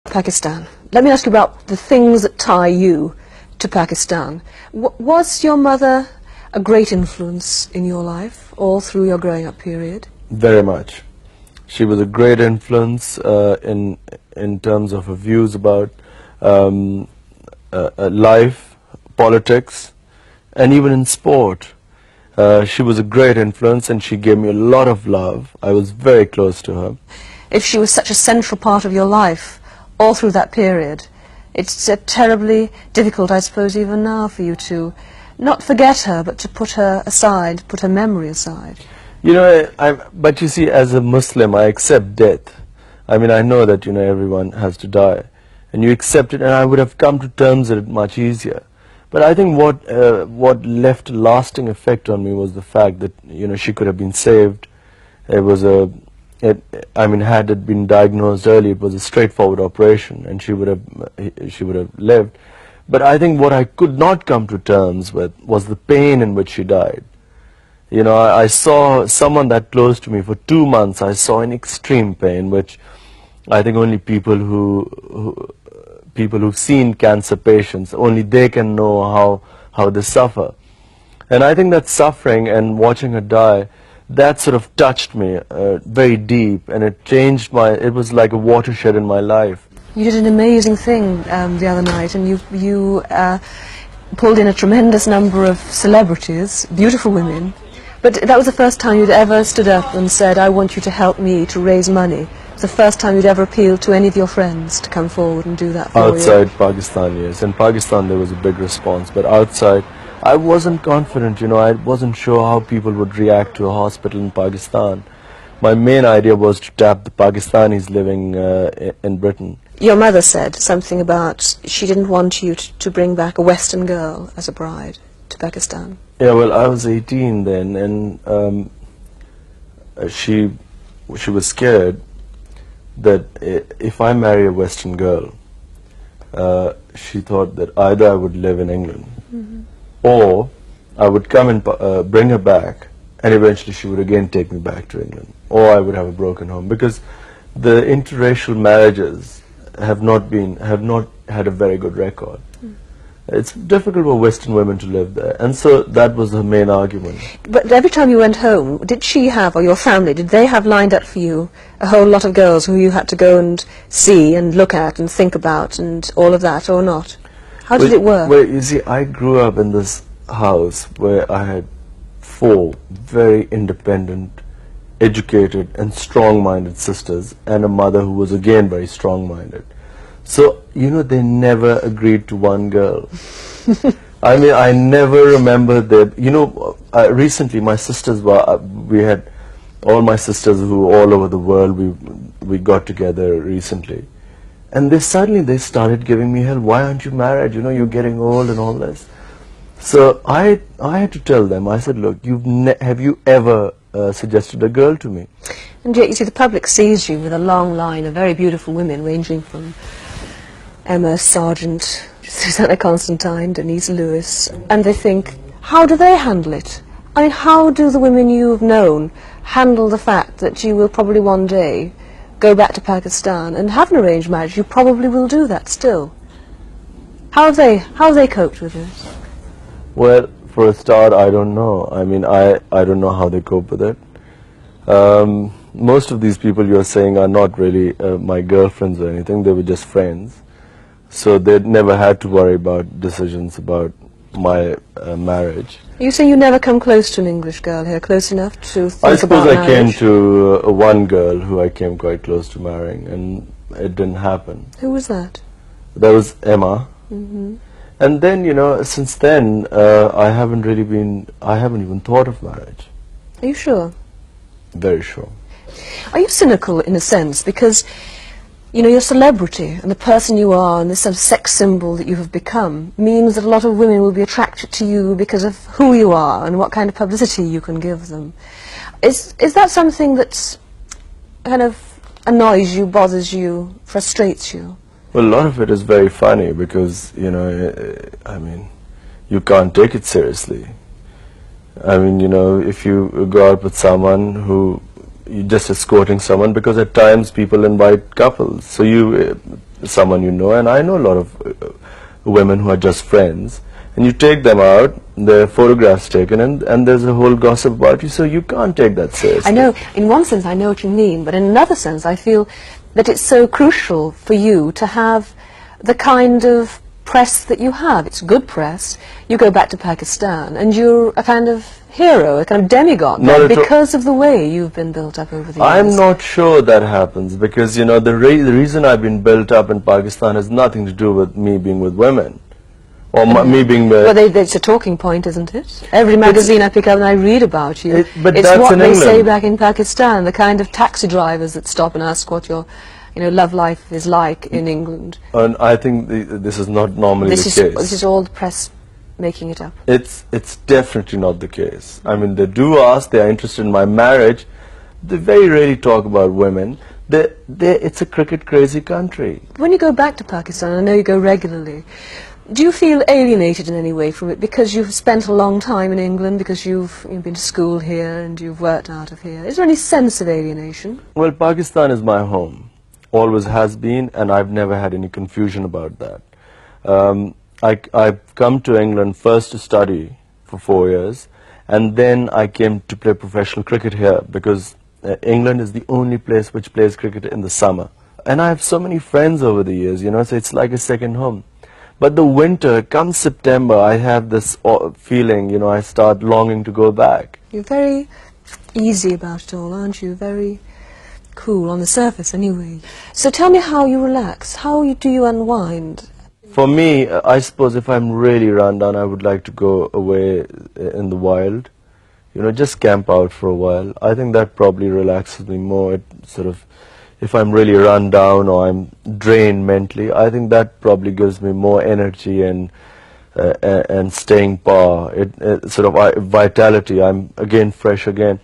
Pakistan. Let me ask you about the things that tie you to Pakistan. Was your mother a great influence in your life all through your growing up period? Very much. She was a great influence in terms of her views about life, politics, and even in sport. She was a great influence, and she gave me a lot of love. I was very close to her. If she was such a central part of your life all through that period, it's terribly difficult, I suppose, even now for you to not forget her, but to put her aside, put her memory aside. You know, but you see, as a Muslim, I accept death. I mean, I know that, you know, everyone has to die, and you accept it, and I would have come to terms with it much easier. But I think what left a lasting effect on me was the fact that, you know, she could have been saved. It was I mean, had it been diagnosed early, it was a straightforward operation, and she would have lived. But I think what I could not come to terms with was the pain in which she died. You know, I saw someone that close to me for 2 months. I saw in extreme pain, which I think only people who've seen cancer patients, only they can know how they suffer. And I think that suffering and watching her die, that sort of touched me very deep, and it changed it was like a watershed in my life. You did an amazing thing the other night, and you pulled in a tremendous number of celebrities, beautiful women. But that was the first time you'd ever stood up and said, I want you to help me to raise money. It's the first time you'd ever appealed to any of your friends to come forward and do that for you. Outside Pakistan, yes. In Pakistan there was a big response, but outside I wasn't confident, you know, I wasn't sure how people would react to a hospital in Pakistan. My main idea was to tap the Pakistanis living in Britain. Your mother said something about she didn't want you to bring back a Western girl as a bride to Pakistan. Yeah, well, I was 18 then, and she was scared that if I marry a Western girl, she thought that either I would live in England, or I would come and bring her back, and eventually she would again take me back to England, or I would have a broken home, because the interracial marriages have not had a very good record. It's difficult for Western women to live there, and so that was her main argument. But every time you went home, did she have, or your family, did they have lined up for you a whole lot of girls who you had to go and see and look at and think about and all of that, or not? How did it work? Well, you see, I grew up in this house where I had 4 very independent, educated and strong-minded sisters, and a mother who was again very strong-minded. So, you know, they never agreed to one girl. I mean, I never remember that, you know, recently my sisters we had all my sisters who all over the world, we got together recently. And they started giving me hell. Why aren't you married? You know, you're getting old and all this. So I had to tell them, I said, look, have you ever suggested a girl to me? And yet, you see, the public sees you with a long line of very beautiful women, ranging from Emma Sargent, Susanna Constantine, Denise Lewis, and they think, how do they handle it? I mean, how do the women you've known handle the fact that you will probably one day go back to Pakistan and have an arranged marriage? You probably will do that still. How have they coped with this? Well, for a start, I don't know. I mean, I don't know how they cope with it. Most of these people you're saying are not really my girlfriends or anything. They were just friends. So they never had to worry about decisions about my marriage. You say you never come close to an English girl here, close enough to think about marriage? I suppose I came to one girl who I came quite close to marrying, and it didn't happen. Who was that? That was Emma. And then, you know, since then, I haven't even thought of marriage. Are you sure? Very sure. Are you cynical in a sense? Because, you know, your celebrity and the person you are and this sort of sex symbol that you have become means that a lot of women will be attracted to you because of who you are and what kind of publicity you can give them. Is that something that kind of annoys you, bothers you, frustrates you? Well, a lot of it is very funny because, you know, I mean, you can't take it seriously. I mean, you know, if you go out with someone who you're just escorting someone, because at times people invite couples, so someone you know, and I know a lot of women who are just friends, and you take them out, their photographs taken, and there's a whole gossip about you, so you can't take that seriously. I know, in one sense I know what you mean, but in another sense I feel that it's so crucial for you to have the kind of press that you have. It's good press. You go back to Pakistan and you're a kind of hero, a kind of demigod there, because of the way you've been built up over the years. I'm not sure that happens, because, you know, the reason I've been built up in Pakistan has nothing to do with me being with women. Or me being with... Well, it's a talking point, isn't it? Every magazine I pick up and I read about you, but it's that's what in they England. say back in Pakistan, the kind of taxi drivers that stop and ask what your love life is like in England. And I think this is not normally the case. This is all the press making it up. It's definitely not the case. I mean, they do ask, they are interested in my marriage. They very rarely talk about women. It's a cricket crazy country. When you go back to Pakistan, I know you go regularly, do you feel alienated in any way from it because you've spent a long time in England, because you've been to school here and you've worked out of here? Is there any sense of alienation? Well, Pakistan is my home. Always has been, and I've never had any confusion about that. I've come to England first to study for 4 years, and then I came to play professional cricket here, because England is the only place which plays cricket in the summer. And I have so many friends over the years, you know, so it's like a second home. But the winter, come September, I have this feeling, you know, I start longing to go back. You're very easy about it all, aren't you? Very cool on the surface, anyway. So tell me how you relax. How do you unwind? For me, I suppose if I'm really run down, I would like to go away in the wild. You know, just camp out for a while. I think that probably relaxes me more. It sort of, if I'm really run down or I'm drained mentally, I think that probably gives me more energy and staying power. It sort of vitality. I'm again fresh again.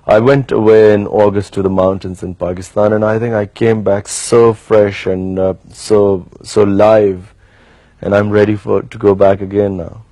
I went away in August to the mountains in Pakistan, and I think I came back so fresh and so live, and I'm ready to go back again now.